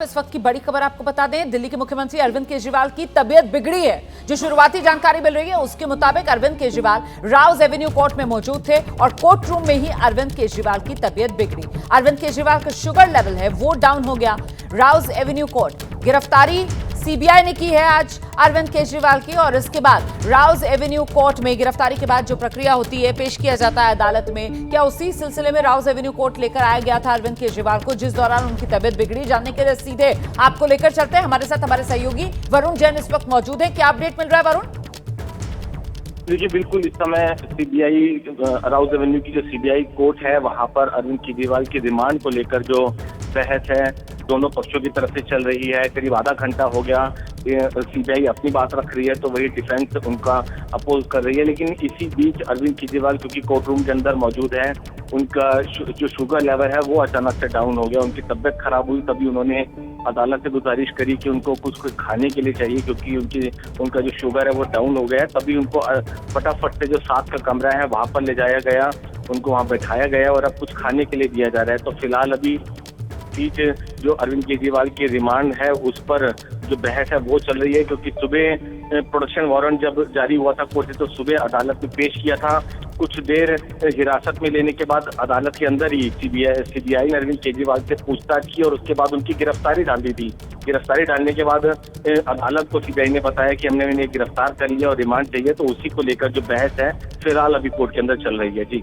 इस वक्त की बड़ी खबर आपको बता दें, दिल्ली के मुख्यमंत्री अरविंद केजरीवाल की तबीयत बिगड़ी है। जो शुरुआती जानकारी मिल रही है उसके मुताबिक अरविंद केजरीवाल राउज एवेन्यू कोर्ट में मौजूद थे और कोर्ट रूम में ही अरविंद केजरीवाल की तबीयत बिगड़ी। अरविंद केजरीवाल का शुगर लेवल है वो डाउन हो गया। राउज एवेन्यू कोर्ट गिरफ्तारी सीबीआई ने की है आज अरविंद केजरीवाल की, और इसके बाद राउज एवेन्यू कोर्ट में गिरफ्तारी के बाद जो प्रक्रिया होती है, पेश किया जाता है अदालत में, क्या उसी सिलसिले में राउज एवेन्यू कोर्ट लेकर आया गया था अरविंद केजरीवाल को, जिस दौरान उनकी तबीयत बिगड़ी। जानने के लिए सीधे आपको लेकर चलते हैं, हमारे साथ हमारे सहयोगी वरुण जैन इस वक्त मौजूद है। क्या अपडेट मिल रहा है वरुण? देखिए, बिल्कुल इस समय सीबीआई राउज एवेन्यू की जो सीबीआई कोर्ट है वहां पर अरविंद केजरीवाल की रिमांड को लेकर जो बहस है दोनों पक्षों की तरफ से चल रही है। करीब आधा घंटा हो गया सीबीआई अपनी बात रख रही है तो वही डिफेंस उनका अपोज कर रही है। लेकिन इसी बीच अरविंद केजरीवाल क्योंकि कोर्ट रूम के अंदर मौजूद है, उनका जो शुगर लेवल है वो अचानक से डाउन हो गया, उनकी तबीयत खराब हुई। तभी उन्होंने अदालत से गुजारिश करी कि उनको कुछ खाने के लिए चाहिए क्योंकि उनका जो शुगर है वो डाउन हो गया है। तभी उनको फटाफट से जो साथ का कमरा है वहां पर ले जाया गया, उनको वहां बैठाया गया और अब कुछ खाने के लिए दिया जा रहा है। तो फिलहाल अभी बीच जो अरविंद केजरीवाल की रिमांड है उस पर जो बहस है वो चल रही है, क्योंकि सुबह प्रोडक्शन वारंट जब जारी हुआ था कोर्ट से तो सुबह अदालत में पेश किया था। कुछ देर हिरासत में लेने के बाद अदालत के अंदर ही सीबीआई ने अरविंद केजरीवाल से पूछताछ की और उसके बाद उनकी गिरफ्तारी डाल दी थी। गिरफ्तारी डालने के बाद अदालत को सीबीआई ने बताया कि हमने इन्हें गिरफ्तार कर लिया और रिमांड चाहिए, तो उसी को लेकर जो बहस है फिलहाल अभी कोर्ट के अंदर चल रही है। जी,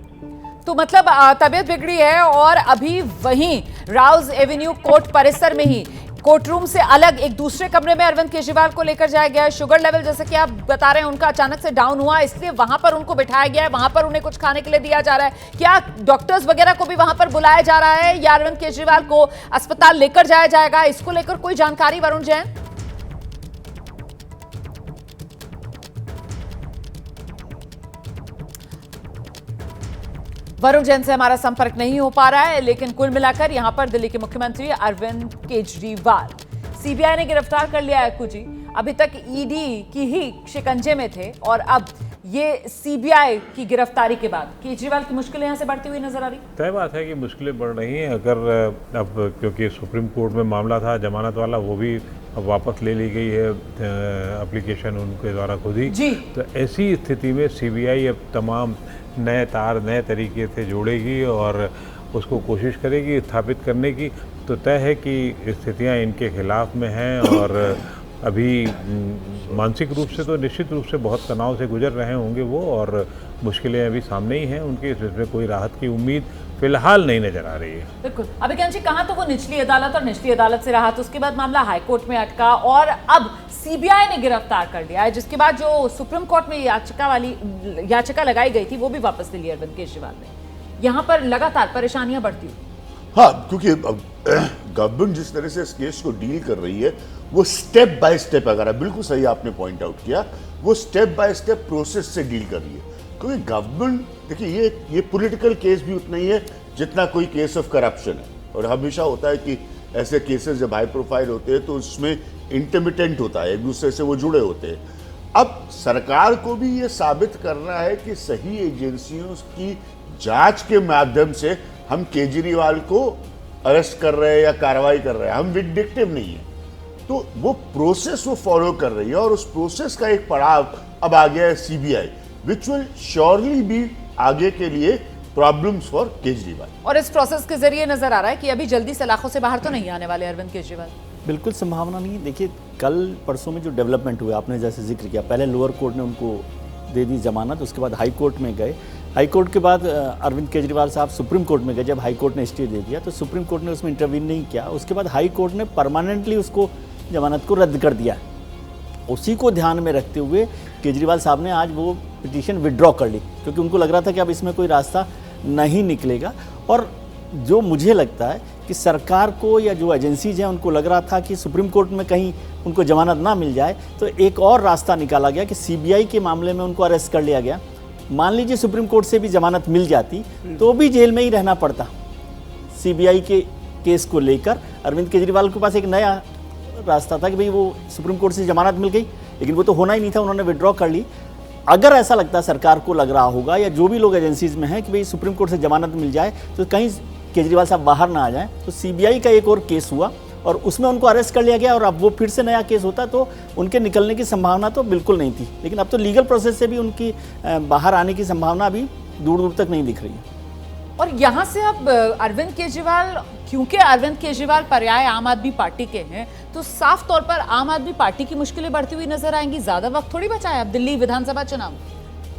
तो मतलब तबीयत बिगड़ी है और अभी वहीं राउज एवेन्यू कोर्ट परिसर में ही कोर्ट रूम से अलग एक दूसरे कमरे में अरविंद केजरीवाल को लेकर जाया गया है। शुगर लेवल जैसे कि आप बता रहे हैं उनका अचानक से डाउन हुआ, इसलिए वहां पर उनको बिठाया गया है, वहां पर उन्हें कुछ खाने के लिए दिया जा रहा है। क्या डॉक्टर्स वगैरह को भी वहां पर बुलाया जा रहा है या अरविंद केजरीवाल को अस्पताल लेकर जाया जाएगा, इसको लेकर कोई जानकारी वरुण जैन? वरुण जैन से हमारा संपर्क नहीं हो पा रहा है, लेकिन कुल मिलाकर यहां पर दिल्ली के मुख्यमंत्री अरविंद केजरीवाल सीबीआई ने गिरफ्तार कर लिया है। कुछ अभी तक ईडी की ही शिकंजे में थे और अब ये सीबीआई की गिरफ्तारी के बाद केजरीवाल की मुश्किलें यहां से बढ़ती हुई नजर आ रही। तय बात है कि मुश्किलें बढ़ रही हैं। अगर अब क्योंकि सुप्रीम कोर्ट में मामला था जमानत वाला, वो भी अब वापस ले ली गई है एप्लीकेशन उनके द्वारा खुद ही जी। तो ऐसी स्थिति में सीबीआई अब तमाम नए तार नए तरीके से जोड़ेगी और उसको कोशिश करेगी स्थापित करने की। तो तय है कि स्थितियां इनके खिलाफ में हैं और अभी मानसिक रूप से तो निश्चित रूप से बहुत तनाव से गुजर रहे होंगे वो, और मुश्किलें अभी सामने ही हैं उनकी, इसमें कोई राहत की उम्मीद फिलहाल नहीं नजर आ रही है। बिल्कुल, अभी क्या कहाँ तो वो निचली अदालत और निचली अदालत से राहत, उसके बाद मामला हाईकोर्ट में अटका और अब सीबीआई ने गिरफ्तार कर लिया है, जिसके बाद जो सुप्रीम कोर्ट में याचिका लगाई गई थी वो भी वापस ले ली अरविंद केजरीवाल ने। यहाँ पर लगातार परेशानियां बढ़ती हुई। हाँ, क्योंकि गवर्नमेंट जिस तरह से इस केस को डील कर रही है वो स्टेप बाय स्टेप, अगर बिल्कुल सही आपने पॉइंट आउट किया, वो स्टेप बाय स्टेप प्रोसेस से डील कर रही है। क्योंकि गवर्नमेंट देखिए ये पॉलिटिकल केस भी उतना ही है जितना कोई केस ऑफ करप्शन है, और हमेशा होता है कि ऐसे केसेस जब हाई प्रोफाइल होते हैं तो उसमें इंटरमिटेंट होता है, एक दूसरे से वो जुड़े होते हैं। अब सरकार को भी ये साबित करना है कि सही एजेंसियों की जांच के माध्यम से हम केजरीवाल को अरेस्ट कर रहे हैं या कार्रवाई कर रहे हैं, हम विंडिक्टिव नहीं है। तो वो प्रोसेस वो फॉलो कर रही है और उस प्रोसेस का एक पड़ाव अब आ गया है CBI, which will surely be आगे के लिए प्रॉब्लम्स फॉर केजरीवाल। और इस प्रोसेस के जरिए नजर आ रहा है कि अभी जल्दी सलाखों से बाहर तो नहीं आने वाले अरविंद केजरीवाल। बिल्कुल संभावना नहीं है। देखिए, कल परसों में जो डेवलपमेंट हुआ, आपने जैसे जिक्र किया, पहले लोअर कोर्ट ने उनको दे दी जमानत, उसके बाद हाई कोर्ट में गए। हाई कोर्ट के बाद अरविंद केजरीवाल साहब सुप्रीम कोर्ट में गए। जब हाई कोर्ट ने स्टे दे दिया तो सुप्रीम कोर्ट ने उसमें इंटरवीन नहीं किया। उसके बाद हाई कोर्ट ने परमानेंटली उसको जमानत को रद्द कर दिया। उसी को ध्यान में रखते हुए केजरीवाल साहब ने आज वो पिटीशन विड्रॉ कर ली, क्योंकि उनको लग रहा था कि अब इसमें कोई रास्ता नहीं निकलेगा। और जो मुझे लगता है कि सरकार को या जो एजेंसीज हैं उनको लग रहा था कि सुप्रीम कोर्ट में कहीं उनको जमानत ना मिल जाए, तो एक और रास्ता निकाला गया कि सीबीआई के मामले में उनको अरेस्ट कर लिया गया। मान लीजिए सुप्रीम कोर्ट से भी जमानत मिल जाती तो भी जेल में ही रहना पड़ता। सीबीआई के केस को लेकर अरविंद केजरीवाल के पास एक नया रास्ता था कि भाई वो सुप्रीम कोर्ट से जमानत मिल गई, लेकिन वो तो होना ही नहीं था, उन्होंने विड्रॉ कर ली। अगर ऐसा लगता है सरकार को लग रहा होगा या जो भी लोग एजेंसीज में हैं कि भाई सुप्रीम कोर्ट से जमानत मिल जाए तो कहीं केजरीवाल साहब बाहर ना आ जाएं, तो सीबीआई का एक और केस हुआ और उसमें उनको अरेस्ट कर लिया गया और अब वो फिर से नया केस होता तो उनके निकलने की संभावना तो बिल्कुल नहीं थी। लेकिन अब तो लीगल प्रोसेस से भी उनकी बाहर आने की संभावना अभी दूर दूर तक नहीं दिख रही है। और यहाँ से अब अरविंद केजरीवाल, क्योंकि अरविंद केजरीवाल पर्याय आम आदमी पार्टी के हैं, तो साफ तौर पर आम आदमी पार्टी की मुश्किलें बढ़ती हुई नजर आएंगी। ज्यादा वक्त थोड़ी बचा है अब दिल्ली विधानसभा चुनाव।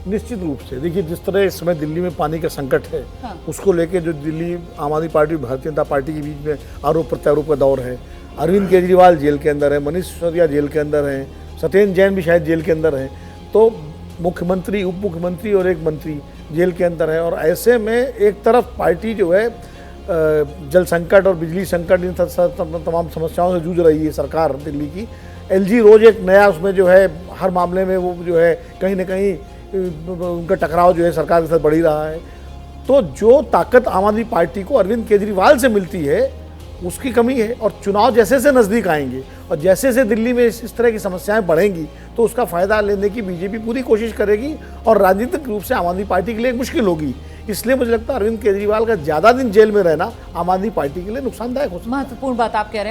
निश्चित रूप से देखिए, जिस तरह इस समय दिल्ली में पानी का संकट है, हाँ। उसको लेके जो दिल्ली आम आदमी पार्टी और भारतीय जनता पार्टी के बीच में आरोप प्रत्यारोप का दौर है। अरविंद केजरीवाल जेल के अंदर है, मनीष सिसोदिया जेल के अंदर हैं, सत्येंद्र जैन भी शायद जेल के अंदर हैं, तो मुख्यमंत्री, उप मुख्यमंत्री और एक मंत्री जेल के अंदर है। और ऐसे में एक तरफ पार्टी जो है जल संकट और बिजली संकट, इन तमाम समस्याओं से जूझ रही है सरकार दिल्ली की। एलजी रोज एक नया उसमें जो है हर मामले में वो जो है कहीं ना कहीं उनका टकराव जो है सरकार के साथ बढ़ ही रहा है। तो जो ताकत आम आदमी पार्टी को अरविंद केजरीवाल से मिलती है उसकी कमी है। और चुनाव जैसे से नज़दीक आएंगे और जैसे से दिल्ली में इस तरह की समस्याएं बढ़ेंगी तो उसका फ़ायदा लेने की बीजेपी पूरी कोशिश करेगी और राजनीतिक रूप से आम आदमी पार्टी के लिए मुश्किल होगी। इसलिए मुझे लगता है अरविंद केजरीवाल का ज़्यादा दिन जेल में रहना आम आदमी पार्टी के लिए नुकसानदायक हो सकता है। महत्वपूर्ण बात आप कह रहे हैं।